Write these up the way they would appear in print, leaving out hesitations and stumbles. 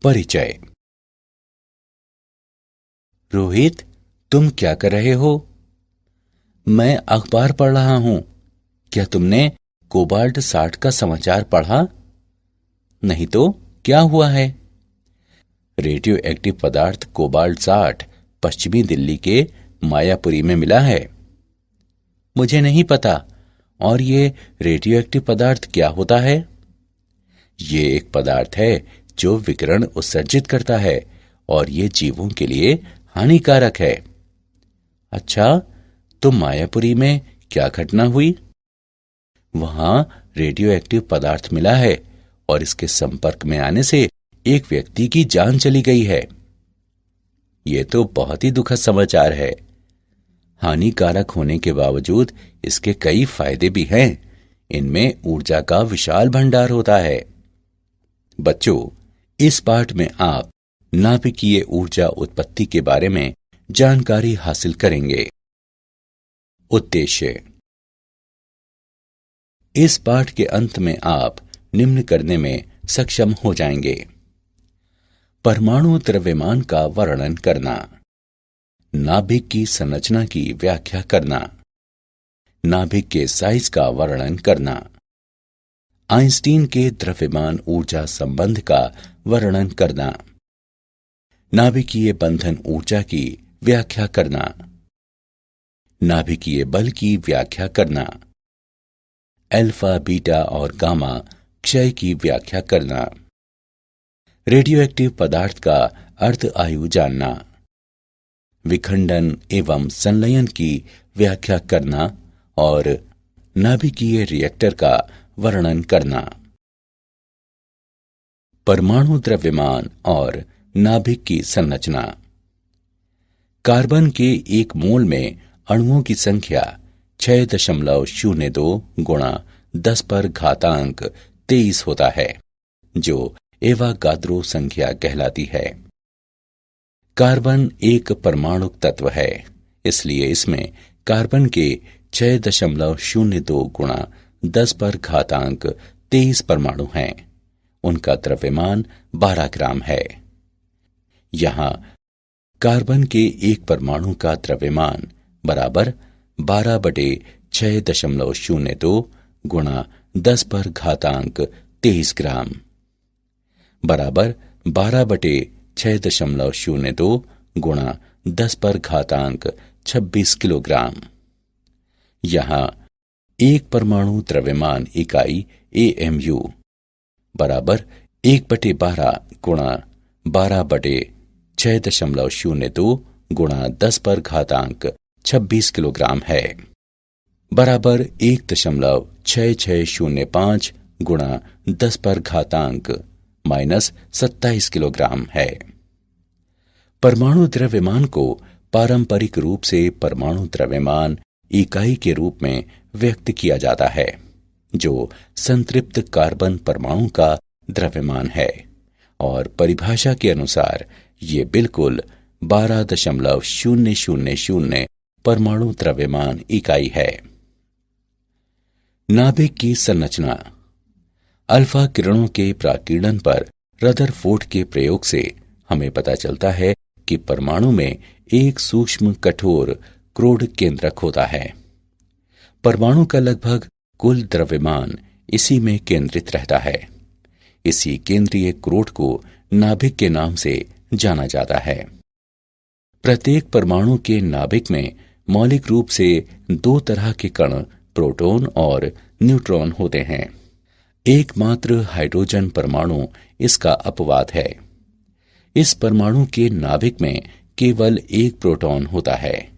परिचय। रोहित, तुम क्या कर रहे हो? मैं अखबार पढ़ रहा हूं। क्या तुमने कोबाल्ट 60 का समाचार पढ़ा? नहीं तो क्या हुआ है? रेडियो एक्टिव पदार्थ कोबाल्ट 60 पश्चिमी दिल्ली के मायापुरी में मिला है। मुझे नहीं पता। और ये रेडियो एक्टिव पदार्थ क्या होता है? ये एक पदार्थ है जो विकिरण उत्सर्जित करता है और ये जीवों के लिए हानिकारक है। अच्छा, तो मायापुरी में क्या घटना हुई? वहां रेडियो एक्टिव पदार्थ मिला है और इसके संपर्क में आने से एक व्यक्ति की जान चली गई है। ये तो बहुत ही दुखद समाचार है। हानिकारक होने के बावजूद इसके कई फायदे भी हैं। इनमें ऊर्जा का विशाल भंडार होता है। बच्चों, इस पाठ में आप नाभिकीय ऊर्जा उत्पत्ति के बारे में जानकारी हासिल करेंगे। उद्देश्य। इस पाठ के अंत में आप निम्न करने में सक्षम हो जाएंगे। परमाणु द्रव्यमान का वर्णन करना, नाभिक की संरचना की व्याख्या करना, नाभिक के साइज का वर्णन करना, आइंस्टीन के द्रव्यमान ऊर्जा संबंध का वर्णन करना, नाभिकीय बंधन ऊर्जा की व्याख्या करना, नाभिकीय बल की व्याख्या करना, अल्फा, बीटा और गामा क्षय की व्याख्या करना, रेडियोएक्टिव पदार्थ का अर्ध आयु जानना, विखंडन एवं संलयन की व्याख्या करना और नाभिकीय रिएक्टर का वर्णन करना। परमाणु द्रव्यमान और नाभिक की संरचना। कार्बन के एक मोल में अणुओं की संख्या 6.02 गुणा 10⁻23 होता है, जो एवोगाद्रो संख्या कहलाती है। कार्बन एक परमाणुक तत्व है, इसलिए इसमें कार्बन के 6.02 गुणा 10⁻23 परमाणु हैं। उनका द्रव्यमान 12 ग्राम है। यहां कार्बन के एक परमाणु का द्रव्यमान बराबर 12/6.02 गुणा 10⁻23 ग्राम बराबर 12/6.02 गुणा 10⁻26 किलोग्राम। यहां एक परमाणु द्रव्यमान इकाई AMU बराबर 1/12 गुणा 12/6.02 गुणा 10⁻26 किलोग्राम है, बराबर 1.6605 गुणा 10⁻⁻27 किलोग्राम है। परमाणु द्रव्यमान को पारंपरिक रूप से परमाणु द्रव्यमान इकाई के रूप में व्यक्त किया जाता है, जो संतृप्त कार्बन परमाणु का द्रव्यमान है, और परिभाषा के अनुसार ये बिल्कुल 12.000 परमाणु द्रव्यमान इकाई है। नाभिक की संरचना। अल्फा किरणों के प्राकीर्णन पर रदरफोर्ड के प्रयोग से हमें पता चलता है कि परमाणु में एक सूक्ष्म कठोर क्रोड केंद्रक होता है। परमाणु का लगभग कुल द्रव्यमान इसी में केंद्रित रहता है। इसी केंद्रीय क्रोड को नाभिक के नाम से जाना जाता है। प्रत्येक परमाणु के नाभिक में मौलिक रूप से दो तरह के कण, प्रोटॉन और न्यूट्रॉन होते हैं। एकमात्र हाइड्रोजन परमाणु इसका अपवाद है। इस परमाणु के नाभिक में केवल एक प्रोटॉन होता है।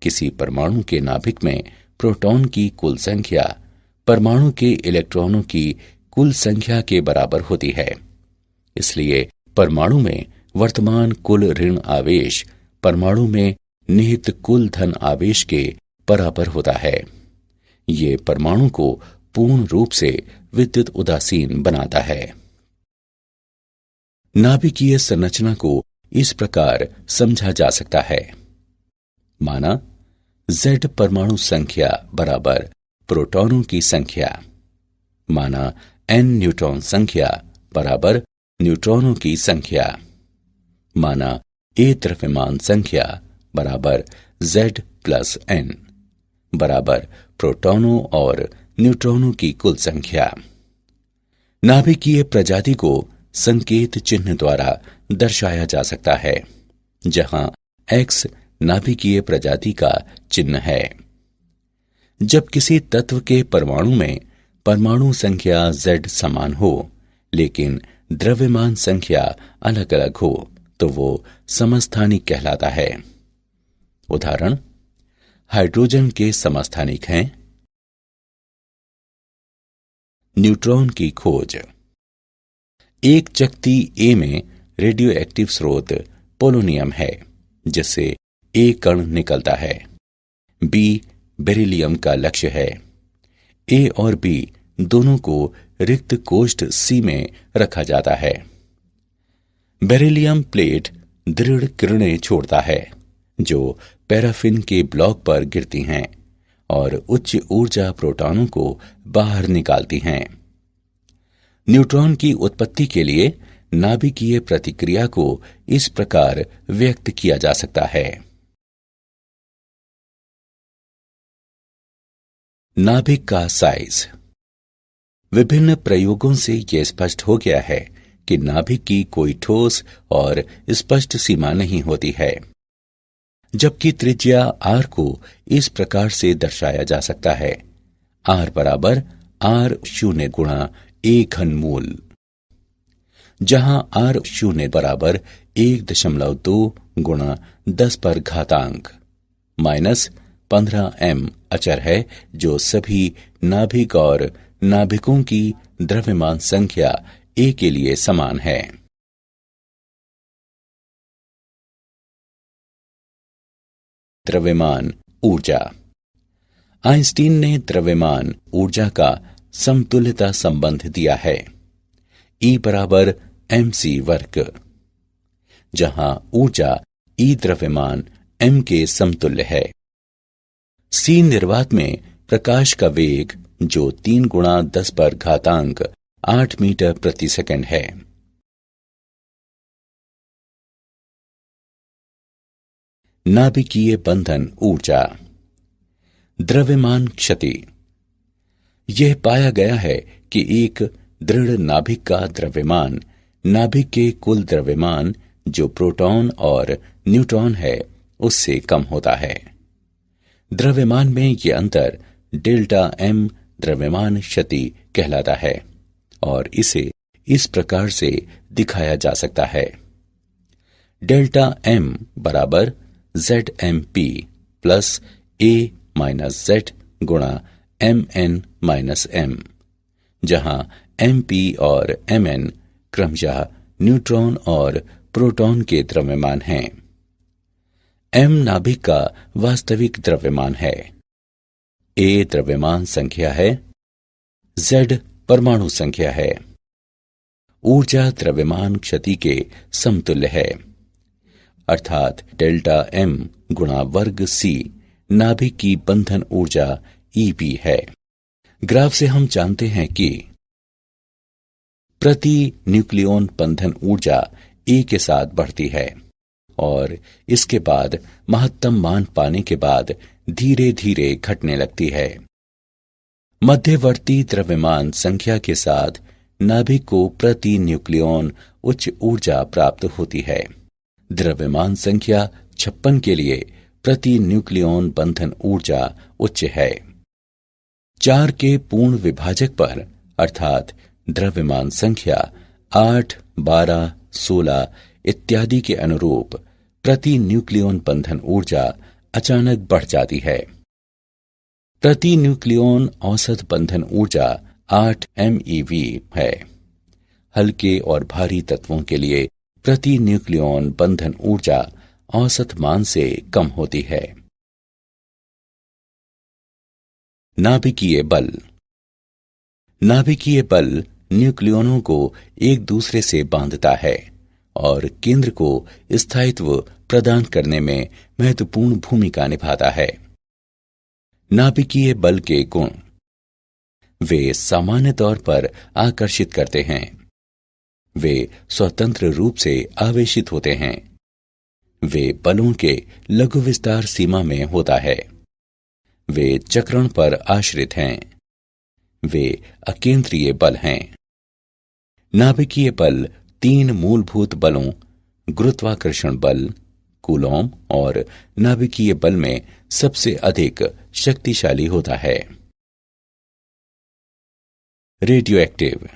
किसी परमाणु के नाभिक में प्रोटॉन की कुल संख्या परमाणु के इलेक्ट्रॉनों की कुल संख्या के बराबर होती है। इसलिए परमाणु में वर्तमान कुल ऋण आवेश परमाणु में निहित कुल धन आवेश के बराबर होता है। ये परमाणु को पूर्ण रूप से विद्युत उदासीन बनाता है। नाभिकीय संरचना को इस प्रकार समझा जा सकता है। माना Z परमाणु संख्या बराबर प्रोटॉनों की संख्या। माना N न्यूट्रॉन संख्या बराबर न्यूट्रॉनों की संख्या। माना ए द्रव्यमान संख्या बराबर Z प्लस N बराबर प्रोटॉनों और न्यूट्रॉनों की कुल संख्या। नाभिकीय प्रजाति को संकेत चिन्ह द्वारा दर्शाया जा सकता है, जहां X नाभिकीय प्रजाति का चिन्ह है। जब किसी तत्व के परमाणु में परमाणु संख्या Z समान हो लेकिन द्रव्यमान संख्या अलग अलग हो तो वो समस्थानिक कहलाता है। उदाहरण, हाइड्रोजन के समस्थानिक हैं न्यूट्रॉन की खोज। एक चकती ए में रेडियो एक्टिव स्रोत पोलोनियम है, जिससे ए कण निकलता है। बी बेरिलियम का लक्ष्य है। ए और बी दोनों को रिक्त कोष्ठ सी में रखा जाता है। बेरिलियम प्लेट दृढ़ किरणें छोड़ता है, जो पैराफिन के ब्लॉक पर गिरती हैं और उच्च ऊर्जा प्रोटॉनों को बाहर निकालती हैं। न्यूट्रॉन की उत्पत्ति के लिए नाभिकीय प्रतिक्रिया को इस प्रकार व्यक्त किया जा सकता है। नाभिक का साइज। विभिन्न प्रयोगों से यह स्पष्ट हो गया है कि नाभिक की कोई ठोस और स्पष्ट सीमा नहीं होती है, जबकि त्रिज्या r को इस प्रकार से दर्शाया जा सकता है। r बराबर r0 गुणा a घनमूल, जहां r0 बराबर 1.2 गुणा 10 पर घातांक -15m अचर है, जो सभी नाभिक और नाभिकों की द्रव्यमान संख्या a के लिए समान है। द्रव्यमान ऊर्जा। आइंस्टीन ने द्रव्यमान ऊर्जा का समतुल्यता संबंध दिया है, E बराबर mc वर्ग, जहां ऊर्जा E द्रव्यमान m के समतुल्य है। C निर्वात में प्रकाश का वेग, जो 3 गुणा 10 पर घातांक 8 मीटर प्रति सेकंड है। नाभिकीय बंधन ऊर्जा। द्रव्यमान क्षति। यह पाया गया है कि एक दृढ़ नाभिक का द्रव्यमान नाभिक के कुल द्रव्यमान, जो प्रोटॉन और न्यूट्रॉन है, उससे कम होता है। द्रव्यमान में यह अंतर डेल्टा m द्रव्यमान क्षति कहलाता है और इसे इस प्रकार से दिखाया जा सकता है। डेल्टा m बराबर ZMP plus A minus Z गुणा Mn माइनस M, जहां Mp और Mn क्रमशः न्यूट्रॉन और प्रोटॉन के द्रव्यमान हैं। M नाभिक का वास्तविक द्रव्यमान है, A द्रव्यमान संख्या है, Z परमाणु संख्या है। ऊर्जा द्रव्यमान क्षति के समतुल्य है, अर्थात डेल्टा m गुणा वर्ग C नाभिक की बंधन ऊर्जा Eb है। ग्राफ से हम जानते हैं कि प्रति न्यूक्लियॉन बंधन ऊर्जा A के साथ बढ़ती है और इसके बाद महत्तम मान पाने के बाद धीरे धीरे घटने लगती है। मध्यवर्ती द्रव्यमान संख्या के साथ नाभिक को प्रति न्यूक्लियॉन उच्च ऊर्जा प्राप्त होती है। द्रव्यमान संख्या 56 के लिए प्रति न्यूक्लियॉन बंधन ऊर्जा उच्च है। 4 के पूर्ण विभाजक पर, अर्थात द्रव्यमान संख्या 8, 12, 16 इत्यादि के अनुरूप प्रति न्यूक्लियॉन बंधन ऊर्जा अचानक बढ़ जाती है। प्रति न्यूक्लियॉन औसत बंधन ऊर्जा 8 MeV है। हल्के और भारी तत्वों के लिए प्रति न्यूक्लियॉन बंधन ऊर्जा औसत मान से कम होती है। नाभिकीय बल। नाभिकीय बल न्यूक्लियॉनों को एक दूसरे से बांधता है और केंद्र को स्थायित्व प्रदान करने में महत्वपूर्ण भूमिका निभाता है। नाभिकीय बल के गुण। वे सामान्य तौर पर आकर्षित करते हैं। वे स्वतंत्र रूप से आवेशित होते हैं। वे बलों के लघु विस्तार सीमा में होता है। वे चक्रण पर आश्रित हैं। वे अकेंद्रीय बल हैं। नाभिकीय बल 3 मूलभूत बलों गुरुत्वाकर्षण बल, कूलॉम और नाभिकीय बल में सबसे अधिक शक्तिशाली होता है। Radio active.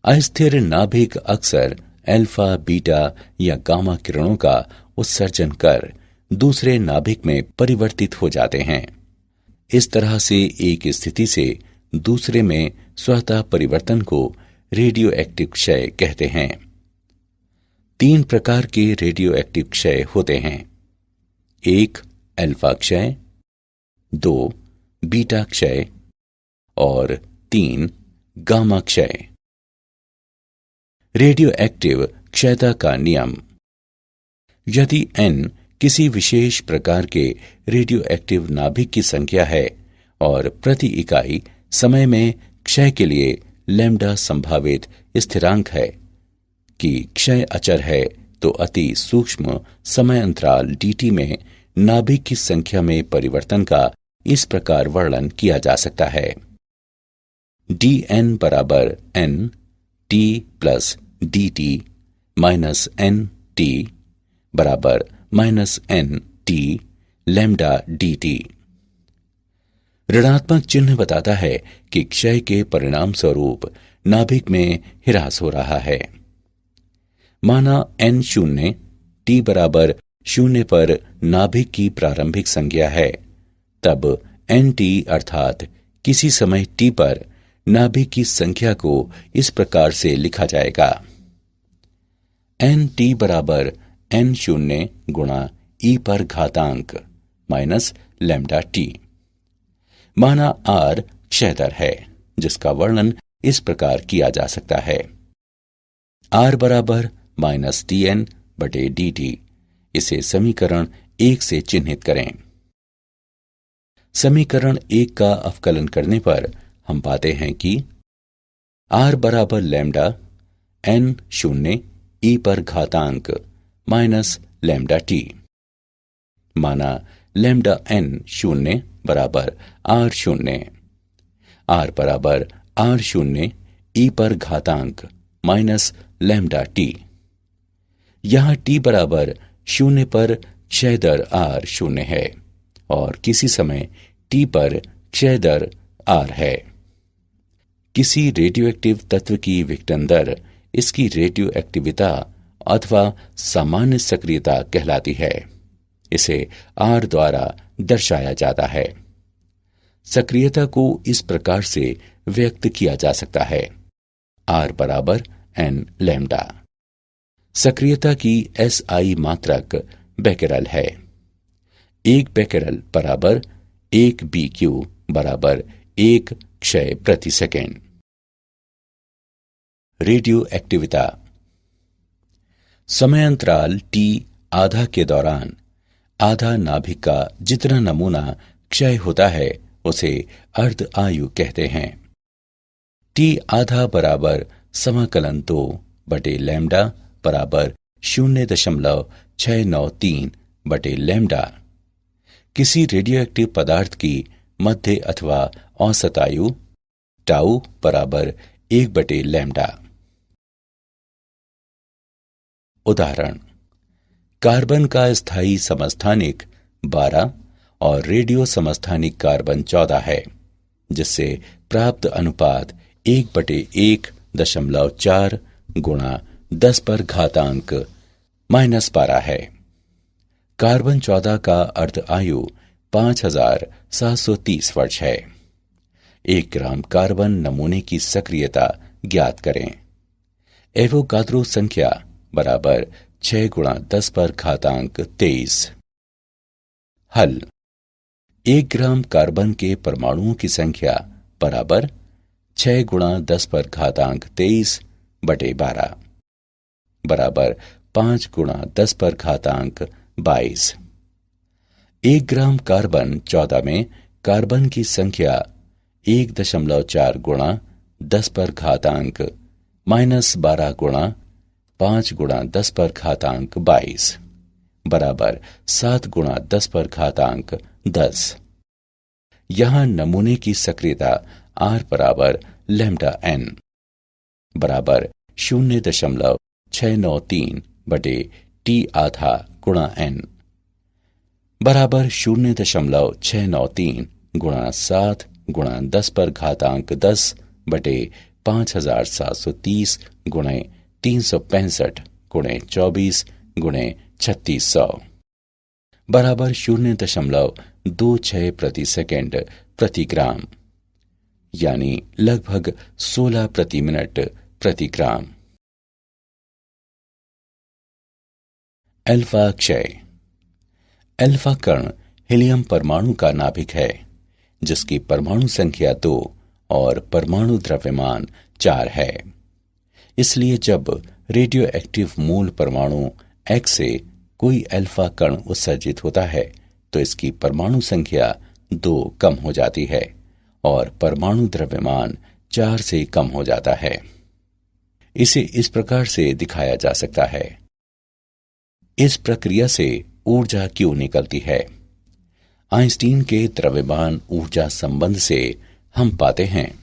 अस्थिर नाभिक अक्सर अल्फा, बीटा या गामा किरणों का उत्सर्जन कर दूसरे नाभिक में परिवर्तित हो जाते हैं। इस तरह से एक स्थिति से दूसरे में स्वतः परिवर्तन को रेडियो एक्टिव क्षय कहते हैं। 3 प्रकार के रेडियो एक्टिव क्षय होते हैं। 1 अल्फा क्षय, 2 बीटा क्षय और 3 गामा क्षय। रेडियो एक्टिव क्षयता का नियम। यदि n किसी विशेष प्रकार के रेडियो एक्टिव नाभिक की संख्या है और प्रति इकाई समय में क्षय के लिए लैम्डा संभावित स्थिरांक है कि क्षय अचर है, तो अति सूक्ष्म समय अंतराल dt में नाभिक की संख्या में परिवर्तन का इस प्रकार वर्णन किया जा सकता है। dn बराबर n t plus dt minus n t बराबर minus n t lambda dt। ऋणात्मक चिन्ह बताता है कि क्षय के परिणाम स्वरूप नाभिक में ह्रास हो रहा है। माना n0 t बराबर 0 पर नाभिक की प्रारंभिक संख्या है, तब nt अर्थात किसी समय t पर नाभिक की संख्या को इस प्रकार से लिखा जाएगा। nt बराबर n0 गुणा e पर घातांक माइनस लैम्डा t। माना r क्षय दर है, जिसका वर्णन इस प्रकार किया जा सकता है। r बराबर माइनस tn बटे dt। इसे समीकरण 1 से चिन्हित करें। समीकरण 1 का अवकलन करने पर हम पाते हैं कि r बराबर लैम्डा n0 e पर घातांक माइनस लैम्डा t। माना लैम्डा n0 बराबर r0। r बराबर r0 e पर घातांक माइनस लैम्डा t। यहाँ t बराबर 0 पर क्षय दर r0 है और किसी समय t पर क्षय दर r है। किसी रेडियोएक्टिव तत्व की विघटन दर इसकी रेडियो एक्टिविता अथवा सामान्य सक्रियता कहलाती है। इसे r द्वारा दर्शाया जाता है। सक्रियता को इस प्रकार से व्यक्त किया जा सकता है। r बराबर n लैम्डा। सक्रियता की SI मात्रक बेकेरल है। 1 बेकेरल बराबर 1 BQ बराबर 1 क्षय प्रति सेकेंड। रेडियो एक्टिविता। समय अंतराल t आधा के दौरान आधा नाभिक का जितना नमूना क्षय होता है उसे अर्ध आयु कहते हैं। t आधा बराबर समाकलन 2 बटे लैम्डा बराबर 0.693 बटे लैम्डा। किसी रेडियोएक्टिव पदार्थ की मध्य अथवा औसत आयु टाउ बराबर 1 बटे लैम्डा। उदाहरण: कार्बन का स्थायी समस्थानिक 12 और रेडियो समस्थानिक कार्बन 14 है, जिससे प्राप्त अनुपात 1/1.4 गुणा 10 पर घातांक -12 है। कार्बन 14 का अर्ध आयु 5730 वर्ष है। 1 ग्राम कार्बन नमूने की सक्रियता ज्ञात करें। एवोगाद्रो संख्या बराबर 6 गुणा 10 पर घातांक 23। हल: 1 ग्राम कार्बन के परमाणुओं की संख्या बराबर 6 गुणा 10 पर घातांक 23 बटे 12 बराबर 5 गुणा 10 पर घातांक 22। 1 ग्राम कार्बन 14 में कार्बन की संख्या 1.4 गुणा 10 पर घातांक -12 गुणा 5 गुणा 10 पर घातांक 22 बराबर 7 गुणा 10 पर घातांक 10। यहां नमूने की सक्रियता R बराबर लैम्डा n बराबर 0.693 बटे T आधा गुणा n बराबर 0.693 गुणा 7 गुणा 10 पर घातांक 10 बटे 5730 गुणे 365 गुणे 24 गुणे 3600 बराबर 0.26 प्रति सेकेंड प्रति ग्राम, यानी लगभग 16 प्रति मिनट प्रति ग्राम। अल्फा क्षय। अल्फा कण हीलियम परमाणु का नाभिक है, जिसकी परमाणु संख्या 2 और परमाणु द्रव्यमान 4 है। इसलिए जब रेडियो एक्टिव मूल परमाणु X से कोई अल्फा कण उत्सर्जित होता है तो इसकी परमाणु संख्या 2 कम हो जाती है और परमाणु द्रव्यमान 4 से कम हो जाता है। इसे इस प्रकार से दिखाया जा सकता है। इस प्रक्रिया से ऊर्जा क्यों निकलती है? आइंस्टीन के द्रव्यमान ऊर्जा संबंध से हम पाते हैं।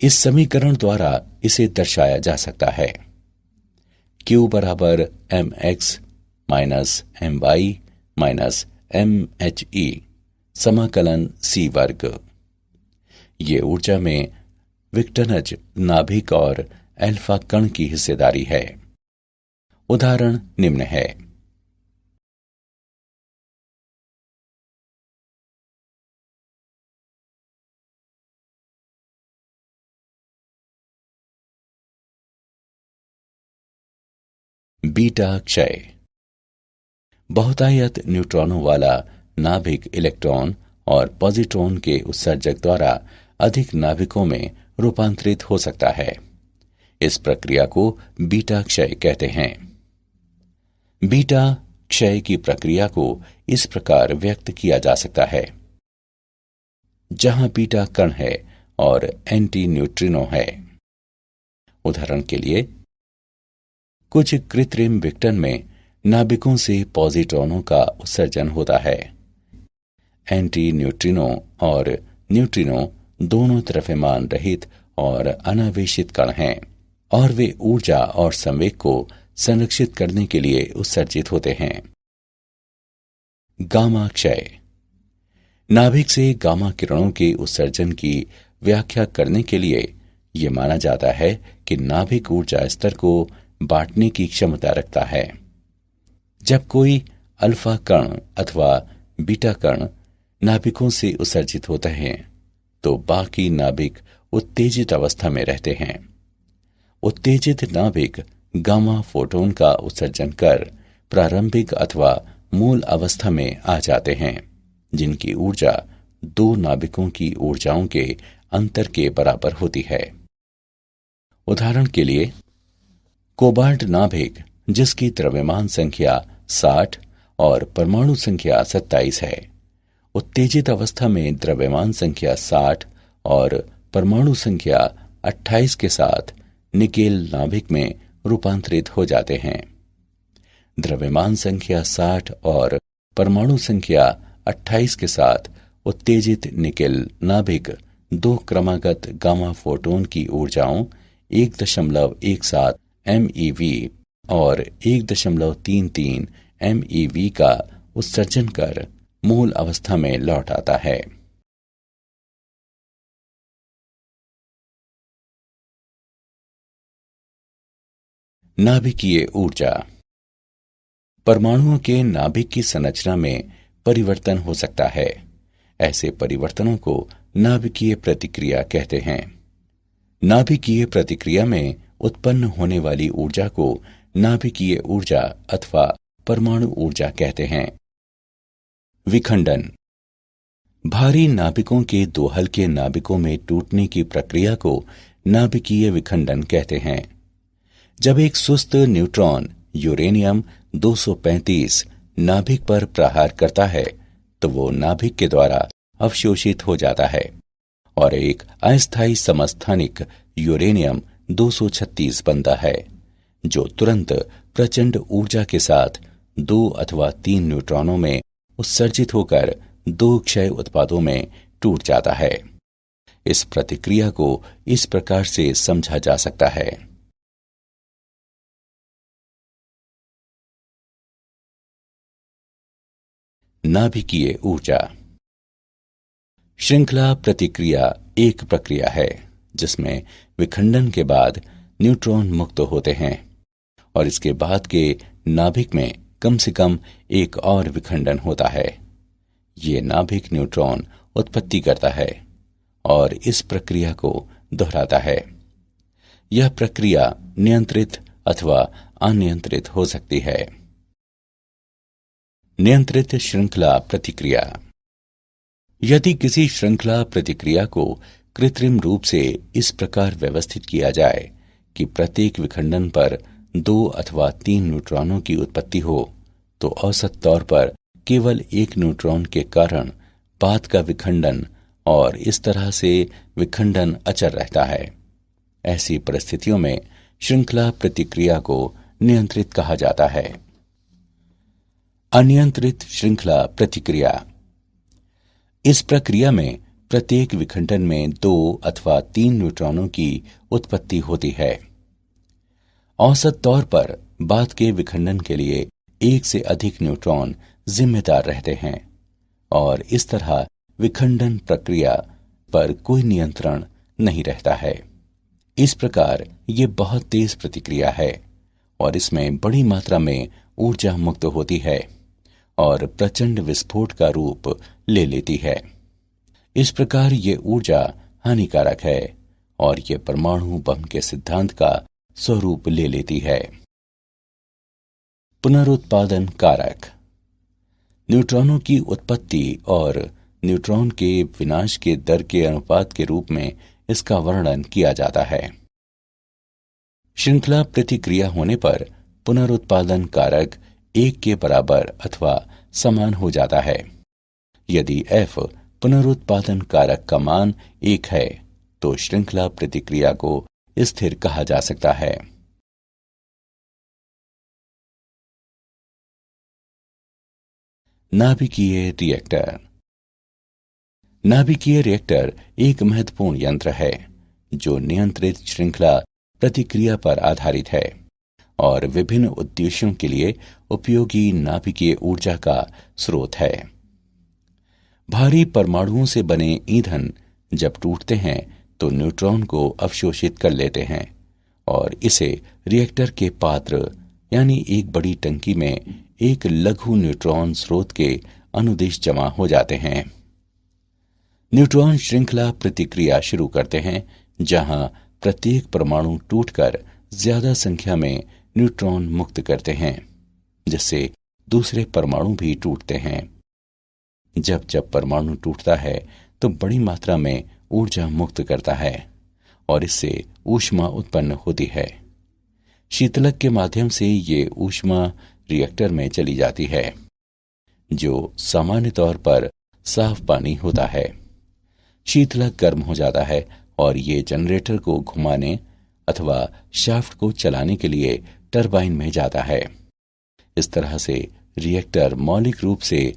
इस समीकरण द्वारा इसे दर्शाया जा सकता है। Q बराबर mx minus my minus mhe समाकलन c वर्ग। ये ऊर्जा में विघटनज नाभिक और अल्फा कण की हिस्सेदारी है। उदाहरण निम्न है। बीटा क्षय। बहुतायत न्यूट्रॉनों वाला नाभिक इलेक्ट्रॉन और पॉजिट्रॉन के उत्सर्जक द्वारा अधिक नाभिकों में रूपांतरित हो सकता है। इस प्रक्रिया को बीटा क्षय कहते हैं। बीटा क्षय की प्रक्रिया को इस प्रकार व्यक्त किया जा सकता है। जहां बीटा कण है और एंटी न्यूट्रिनो है। उदाहरण के लिए, कुछ कृत्रिम विघटन में नाभिकों से पॉजिट्रॉनों का उत्सर्जन होता है। एंटी न्यूट्रिनो और न्यूट्रिनो दोनों द्रव्यमान रहित और अनावेशित कण हैं और वे ऊर्जा और संवेग को संरक्षित करने के लिए उत्सर्जित होते हैं। गामा क्षय। नाभिक से गामा किरणों के उत्सर्जन की व्याख्या करने के लिए यह माना जाता है कि नाभिक ऊर्जा स्तर को बांटने की क्षमता रखता है। जब कोई अल्फा कण अथवा बीटा कण नाभिकों से उत्सर्जित होते हैं तो बाकी नाभिक उत्तेजित अवस्था में रहते हैं। उत्तेजित नाभिक गामा फोटोन का उत्सर्जन कर प्रारंभिक अथवा मूल अवस्था में आ जाते हैं, जिनकी ऊर्जा दो नाभिकों की ऊर्जाओं के अंतर के बराबर होती है। उदाहरण के लिए, कोबाल्ट नाभिक जिसकी द्रव्यमान संख्या 60 और परमाणु संख्या 27 है, उत्तेजित अवस्था में द्रव्यमान संख्या 60 और परमाणु संख्या 28 के साथ निकेल नाभिक में रूपांतरित हो जाते हैं। द्रव्यमान संख्या 60 और परमाणु संख्या 28 के साथ उत्तेजित निकेल नाभिक दो क्रमागत गामा फोटोन की ऊर्जाओं 1.17 MeV और 1.33 MeV का उत्सर्जन कर मूल अवस्था में लौट आता है। नाभिकीय ऊर्जा। परमाणुओं के नाभिक की संरचना में परिवर्तन हो सकता है। ऐसे परिवर्तनों को नाभिकीय प्रतिक्रिया कहते हैं। नाभिकीय प्रतिक्रिया में उत्पन्न होने वाली ऊर्जा को नाभिकीय ऊर्जा अथवा परमाणु ऊर्जा कहते हैं। विखंडन। भारी नाभिकों के दो हल्के नाभिकों में टूटने की प्रक्रिया को नाभिकीय विखंडन कहते हैं। जब एक सुस्त न्यूट्रॉन यूरेनियम 235 नाभिक पर प्रहार करता है तो वो नाभिक के द्वारा अवशोषित हो जाता है और एक अस्थायी समस्थानिक यूरेनियम 236 बनता है, जो तुरंत प्रचंड ऊर्जा के साथ 2 अथवा 3 न्यूट्रॉनों में उत्सर्जित होकर 2 क्षय उत्पादों में टूट जाता है। इस प्रतिक्रिया को इस प्रकार से समझा जा सकता है। नाभिकीय ऊर्जा। श्रृंखला प्रतिक्रिया एक प्रक्रिया है जिसमें विखंडन के बाद न्यूट्रॉन मुक्त होते हैं और इसके बाद के नाभिक में कम से कम एक और विखंडन होता है। ये नाभिक न्यूट्रॉन उत्पत्ति करता है और इस प्रक्रिया को दोहराता है। यह प्रक्रिया नियंत्रित अथवा अनियंत्रित हो सकती है। नियंत्रित श्रृंखला प्रतिक्रिया। यदि किसी श्रृंखला प्रतिक्रिया को कृत्रिम रूप से इस प्रकार व्यवस्थित किया जाए कि प्रत्येक विखंडन पर 2 अथवा 3 न्यूट्रॉनों की उत्पत्ति हो, तो औसत तौर पर केवल एक न्यूट्रॉन के कारण बाद का विखंडन और इस तरह से विखंडन अचर रहता है। ऐसी परिस्थितियों में श्रृंखला प्रतिक्रिया को नियंत्रित कहा जाता है। अनियंत्रित श्रृंखला प्रतिक्रिया। इस प्रक्रिया में प्रत्येक विखंडन में 2 अथवा 3 न्यूट्रॉनों की उत्पत्ति होती है। औसत तौर पर बाद के विखंडन के लिए एक से अधिक न्यूट्रॉन जिम्मेदार रहते हैं और इस तरह विखंडन प्रक्रिया पर कोई नियंत्रण नहीं रहता है। इस प्रकार ये बहुत तेज प्रतिक्रिया है और इसमें बड़ी मात्रा में ऊर्जा मुक्त होती है और प्रचंड विस्फोट का रूप ले लेती है। इस प्रकार ये ऊर्जा हानिकारक है और ये परमाणु बम के सिद्धांत का स्वरूप ले लेती है। पुनरुत्पादन कारक। न्यूट्रॉनों की उत्पत्ति और न्यूट्रॉन के विनाश के दर के अनुपात के रूप में इसका वर्णन किया जाता है। श्रृंखला प्रतिक्रिया होने पर पुनरुत्पादन कारक 1 के बराबर अथवा समान हो जाता है। यदि F पुनरुत्पादन कारक का मान 1 है तो श्रृंखला प्रतिक्रिया को स्थिर कहा जा सकता है। नाभिकीय रिएक्टर। नाभिकीय रिएक्टर एक महत्वपूर्ण यंत्र है जो नियंत्रित श्रृंखला प्रतिक्रिया पर आधारित है और विभिन्न उद्देश्यों के लिए उपयोगी नाभिकीय ऊर्जा का स्रोत है। भारी परमाणुओं से बने ईंधन जब टूटते हैं तो न्यूट्रॉन को अवशोषित कर लेते हैं और इसे रिएक्टर के पात्र यानी एक बड़ी टंकी में एक लघु न्यूट्रॉन स्रोत के अनुदिश जमा हो जाते हैं। न्यूट्रॉन श्रृंखला प्रतिक्रिया शुरू करते हैं जहां प्रत्येक परमाणु टूटकर ज्यादा संख्या में न्यूट्रॉन मुक्त करते हैं, जिससे दूसरे परमाणु भी टूटते हैं। जब जब परमाणु टूटता है तो बड़ी मात्रा में ऊर्जा मुक्त करता है और इससे ऊष्मा उत्पन्न होती है। शीतलक के माध्यम से ये ऊष्मा रिएक्टर में चली जाती है, जो सामान्य तौर पर साफ पानी होता है। शीतलक गर्म हो जाता है और ये जनरेटर को घुमाने अथवा शाफ्ट को चलाने के लिए टरबाइन में जाता है। इस तरह से रिएक्टर मौलिक रूप से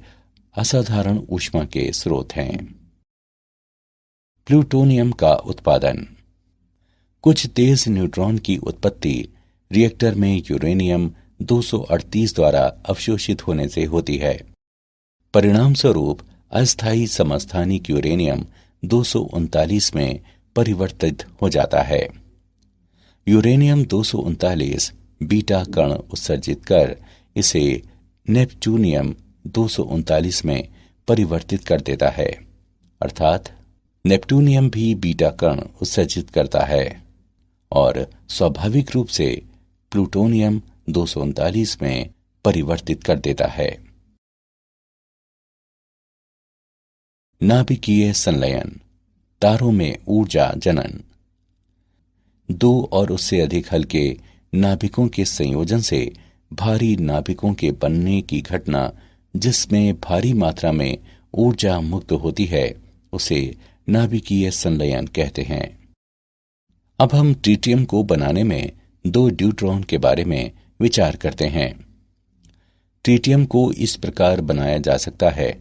असाधारण ऊष्मा के स्रोत हैं। प्लूटोनियम का उत्पादन। कुछ तेज न्यूट्रॉन की उत्पत्ति रिएक्टर में यूरेनियम 238 द्वारा अवशोषित होने से होती है। परिणाम स्वरूप अस्थायी समस्थानिक यूरेनियम 239 में परिवर्तित हो जाता है। यूरेनियम 239 बीटा कण उत्सर्जित कर इसे नेपच्यूनियम 239 में परिवर्तित कर देता है, अर्थात नेपट्यूनियम भी बीटा कण उत्सर्जित करता है और स्वाभाविक रूप से प्लूटोनियम 239 में परिवर्तित कर देता है। नाभिकीय संलयन, तारों में ऊर्जा जनन। 2 और उससे अधिक हल्के नाभिकों के संयोजन से भारी नाभिकों के बनने की घटना, जिसमें भारी मात्रा में ऊर्जा मुक्त होती है, उसे नाभिकीय संलयन कहते हैं। अब हम ट्रिटियम को बनाने में दो ड्यूट्रॉन के बारे में विचार करते हैं। ट्रिटियम को इस प्रकार बनाया जा सकता है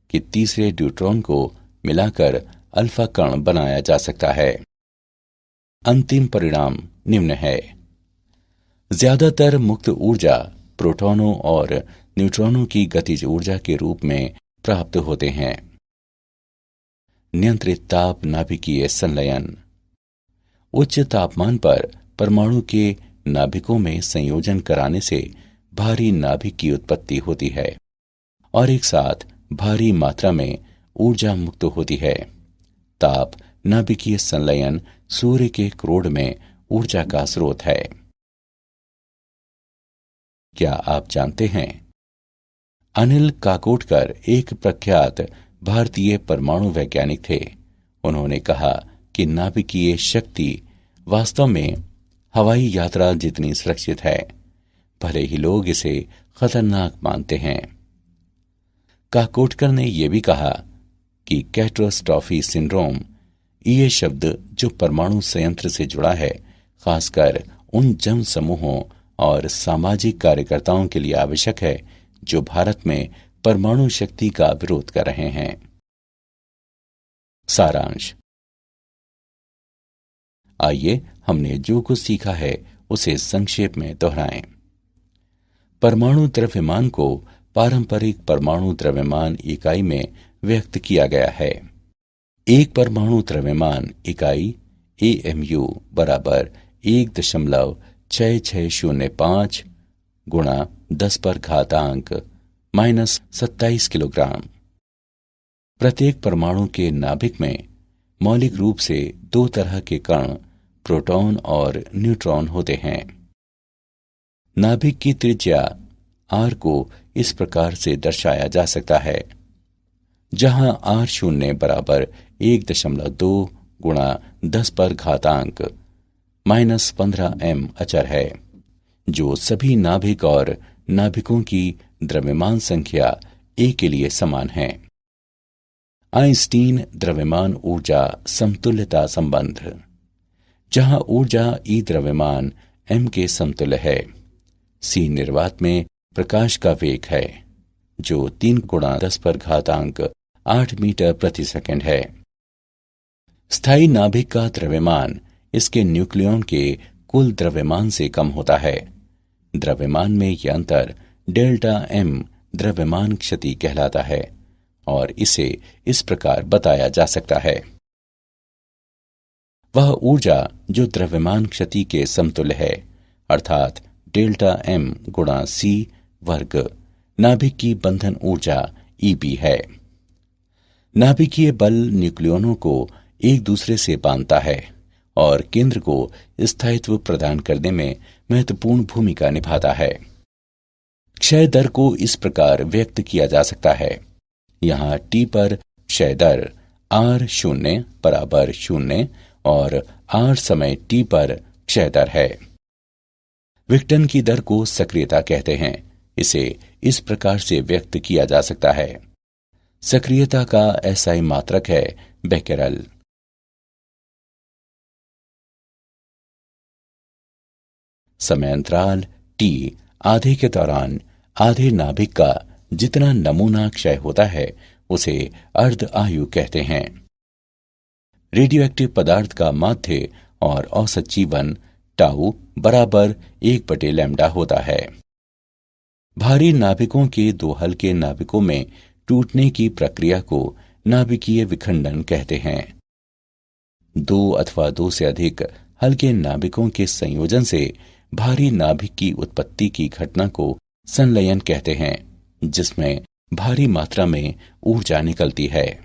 कि तीसरे ड्यूट्रॉन को मिलाकर अल्फा कण बनाया जा सकता है। अंतिम परिणाम निम्न है। ज्यादातर मुक्त ऊर्जा प्रोटॉनों और न्यूट्रॉनों की गतिज ऊर्जा के रूप में प्राप्त होते हैं। नियंत्रित ताप नाभिकीय संलयन। उच्च तापमान पर परमाणु के नाभिकों में संयोजन कराने से भारी नाभिक की उत्पत्ति होती है और एक साथ भारी मात्रा में ऊर्जा मुक्त होती है। ताप नाभिकीय संलयन सूर्य के क्रोड में ऊर्जा का स्रोत है। क्या आप जानते हैं, अनिल काकोडकर एक प्रख्यात भारतीय परमाणु वैज्ञानिक थे। उन्होंने कहा कि नाभिकीय शक्ति वास्तव में हवाई यात्रा जितनी सुरक्षित है, भले ही लोग इसे खतरनाक मानते हैं। काकोडकर ने यह भी कहा कि कैटास्ट्रॉफी सिंड्रोम, ये शब्द जो परमाणु संयंत्र से जुड़ा है, खासकर उन जन समूहों और सामाजिक कार्यकर्ताओं के लिए आवश्यक है जो भारत में परमाणु शक्ति का विरोध कर रहे हैं। सारांश। आइए हमने जो कुछ सीखा है उसे संक्षेप में दोहराएं। परमाणु द्रव्यमान को पारंपरिक परमाणु द्रव्यमान इकाई में व्यक्त किया गया है। एक परमाणु द्रव्यमान इकाई AMU बराबर 1.6605 गुणा 10⁻⁻27 किलोग्राम। प्रत्येक परमाणु के नाभिक में मौलिक रूप से दो तरह के कण, प्रोटॉन और न्यूट्रॉन होते हैं। नाभिक की त्रिज्या r को इस प्रकार से दर्शाया जा सकता है, जहां r0 बराबर 1.2 गुणा 10⁻⁻15 m अचर है, जो सभी नाभिक और नाभिकों की द्रव्यमान संख्या a के लिए समान है। आइंस्टीन द्रव्यमान ऊर्जा समतुल्यता संबंध, जहां ऊर्जा E द्रव्यमान m के समतुल्य है। C निर्वात में प्रकाश का वेग है, जो 3 × 10⁸ मीटर प्रति सेकंड है। स्थायी नाभिक का द्रव्यमान इसके न्यूक्लियॉन के कुल द्रव्यमान से कम होता है। द्रव्यमान में यह अंतर डेल्टा m द्रव्यमान क्षति कहलाता है और इसे इस प्रकार बताया जा सकता है। वह ऊर्जा जो द्रव्यमान क्षति के समतुल्य है, अर्थात डेल्टा m गुणा c वर्ग, नाभिक की बंधन ऊर्जा Eb है। नाभिकीय बल न्यूक्लियनों को एक दूसरे से बांधता है और केंद्र को स्थायित्व प्रदान करने में महत्वपूर्ण भूमिका निभाता है। क्षय दर को इस प्रकार व्यक्त किया जा सकता है। यहाँ t पर क्षय दर r0 बराबर 0 और r समय t पर क्षय दर है। विघटन की दर को सक्रियता कहते हैं। इसे इस प्रकार से व्यक्त किया जा सकता है। सक्रियता का SI मात्रक है बेकेरल। समय अंतराल T आधे के दौरान आधे नाभिक का जितना नमूना क्षय होता है उसे अर्ध आयु कहते हैं। रेडियोएक्टिव पदार्थ का माध्य और औसत जीवन टाउ बराबर 1/λ होता है। भारी नाभिकों के दो हल्के नाभिकों में टूटने की प्रक्रिया को नाभिकीय विखंडन कहते हैं। दो अथवा दो से अधिक हल्के नाभिकों के संयोजन से भारी नाभिक की उत्पत्ति की घटना को संलयन कहते हैं, जिसमें भारी मात्रा में ऊर्जा निकलती है।